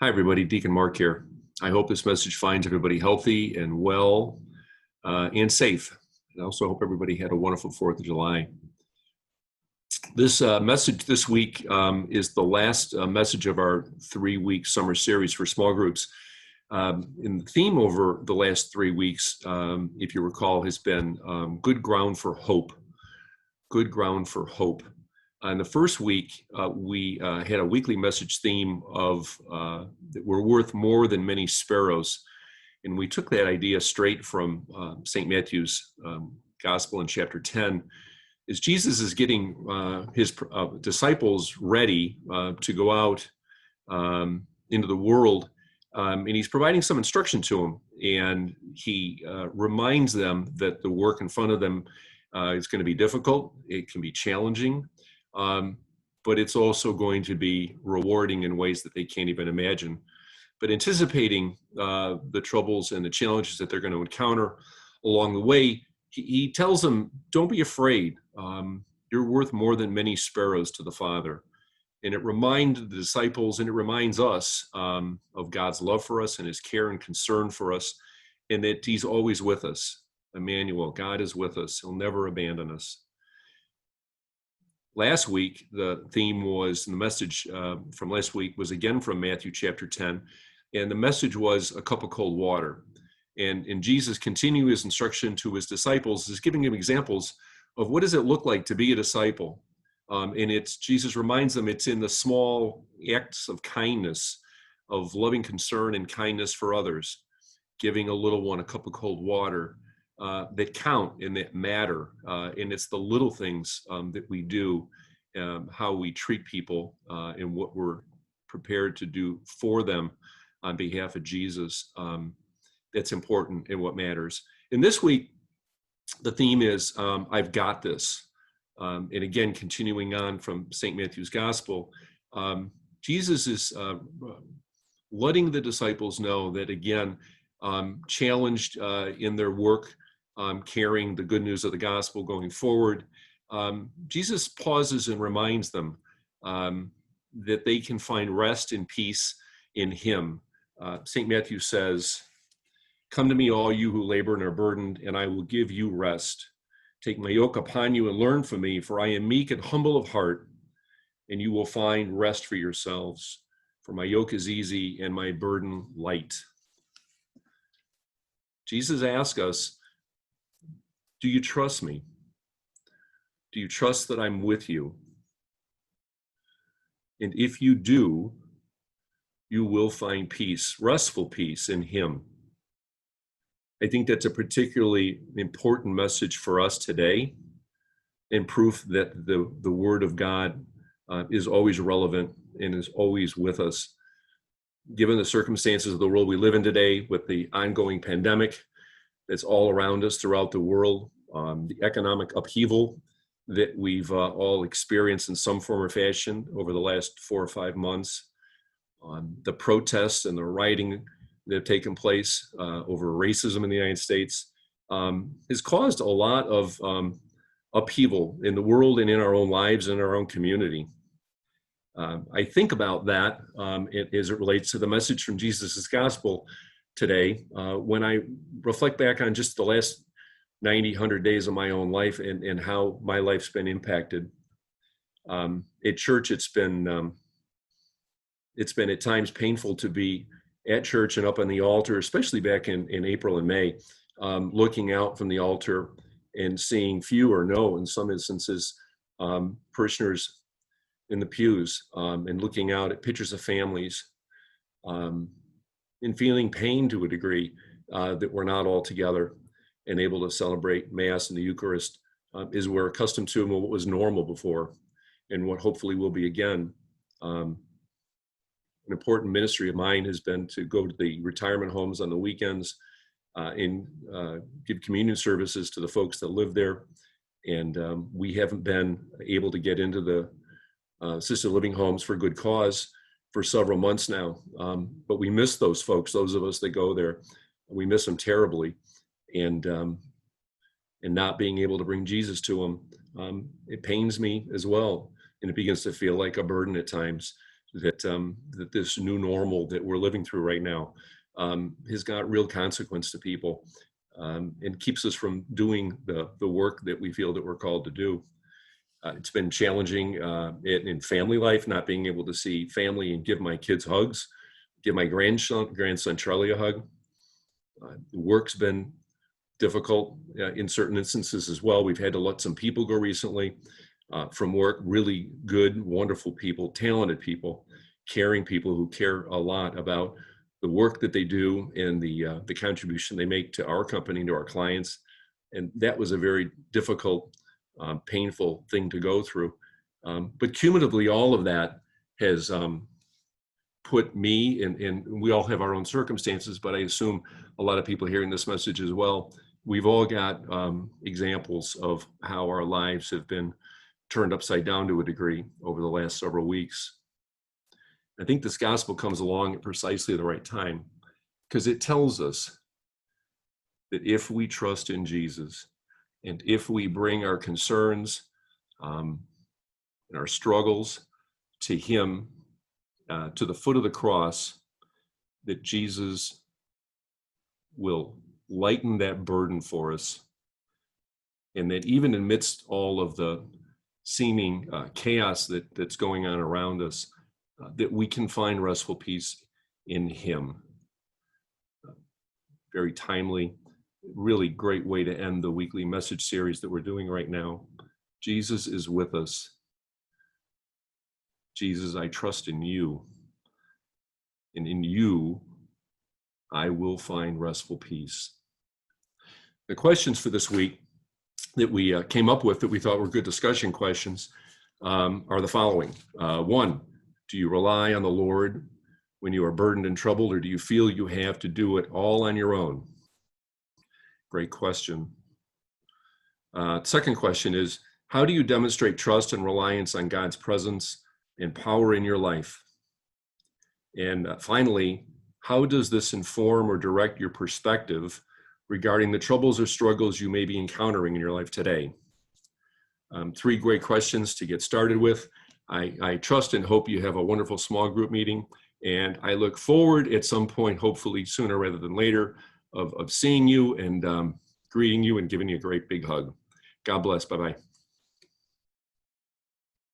Hi, everybody. Deacon Mark here. I hope this message finds everybody healthy and well and safe. I also hope everybody had a wonderful 4th of July. This message this week is the last message of our 3-week summer series for small groups. And the theme over the last 3 weeks, if you recall, has been good ground for hope. Good ground for hope. In the first week, we had a weekly message theme of that we're worth more than many sparrows. And we took that idea straight from St. Matthew's Gospel in chapter 10, as Jesus is getting his disciples ready to go out into the world. And he's providing some instruction to them. And he reminds them that the work in front of them is going to be difficult. It can be challenging. But it's also going to be rewarding in ways that they can't even imagine. But anticipating the troubles and the challenges that they're going to encounter along the way, he tells them, don't be afraid. You're worth more than many sparrows to the Father. And it reminds the disciples and it reminds us of God's love for us and his care and concern for us, and that he's always with us. Emmanuel, God is with us. He'll never abandon us. Last week, the theme was, and the message from last week was again from Matthew chapter 10, and the message was a cup of cold water. And Jesus continuing his instruction to his disciples is giving them examples of what does it look like to be a disciple. And Jesus reminds them it's in the small acts of kindness, of loving concern and kindness for others, giving a little one a cup of cold water, that count and that matter. And it's the little things that we do, how we treat people, and what we're prepared to do for them on behalf of Jesus. That's important and what matters. And this week, the theme is, I've got this. And again, continuing on from St. Matthew's Gospel, Jesus is letting the disciples know that, again, challenged in their work, carrying the good news of the gospel going forward, Jesus pauses and reminds them that they can find rest and peace in him. St. Matthew says, "Come to me, all you who labor and are burdened, and I will give you rest. Take my yoke upon you and learn from me, for I am meek and humble of heart, and you will find rest for yourselves. For my yoke is easy and my burden light." Jesus asks us, do you trust me? Do you trust that I'm with you? And if you do, you will find peace, restful peace in him. I think that's a particularly important message for us today, and proof that the Word of God is always relevant and is always with us. Given the circumstances of the world we live in today, with the ongoing pandemic that's all around us throughout the world, the economic upheaval that we've all experienced in some form or fashion over the last 4 or 5 months, the protests and the rioting that have taken place over racism in the United States, has caused a lot of upheaval in the world and in our own lives and our own community. I think about that as it relates to the message from Jesus' Gospel today, when I reflect back on just the last 90, 100 days of my own life and how my life's been impacted. At church, it's been at times painful to be at church and up on the altar, especially back in April and May, looking out from the altar and seeing few or no, in some instances, parishioners in the pews, and looking out at pictures of families, and feeling pain to a degree that we're not all together and able to celebrate Mass and the Eucharist, as we're accustomed to and what was normal before, and what hopefully will be again. An important ministry of mine has been to go to the retirement homes on the weekends and give communion services to the folks that live there. And we haven't been able to get into the assisted living homes for good cause for several months now. But we miss those folks, those of us that go there. We miss them terribly. And not being able to bring Jesus to them, it pains me as well. And it begins to feel like a burden at times. that this new normal that we're living through right now has got real consequence to people, and keeps us from doing the work that we feel that we're called to do. It's been challenging in family life, not being able to see family and give my kids hugs, give my grandson Charlie a hug. Work's been difficult in certain instances as well. We've had to let some people go recently from work, really good, wonderful people, talented people, caring people who care a lot about the work that they do and the contribution they make to our company and to our clients. And that was a very difficult, painful thing to go through. But cumulatively, all of that has put me, and we all have our own circumstances, but I assume a lot of people hearing this message as well, we've all got examples of how our lives have been turned upside down to a degree over the last several weeks. I think this gospel comes along at precisely the right time, because it tells us that if we trust in Jesus and if we bring our concerns and our struggles to him, to the foot of the cross, that Jesus will lighten that burden for us, and that even amidst all of the seeming chaos that's going on around us, that we can find restful peace in him. Very timely, really great way to end the weekly message series that we're doing right now. Jesus is with us. Jesus, I trust in you, and in you I will find restful peace. The questions for this week that we came up with that we thought were good discussion questions are the following. One, do you rely on the Lord when you are burdened and troubled, or do you feel you have to do it all on your own? Great question. Second question is, how do you demonstrate trust and reliance on God's presence and power in your life? And finally, how does this inform or direct your perspective regarding the troubles or struggles you may be encountering in your life today? Three great questions to get started with. I trust and hope you have a wonderful small group meeting, and I look forward at some point, hopefully sooner rather than later, of seeing you and greeting you and giving you a great big hug. God bless. Bye-bye.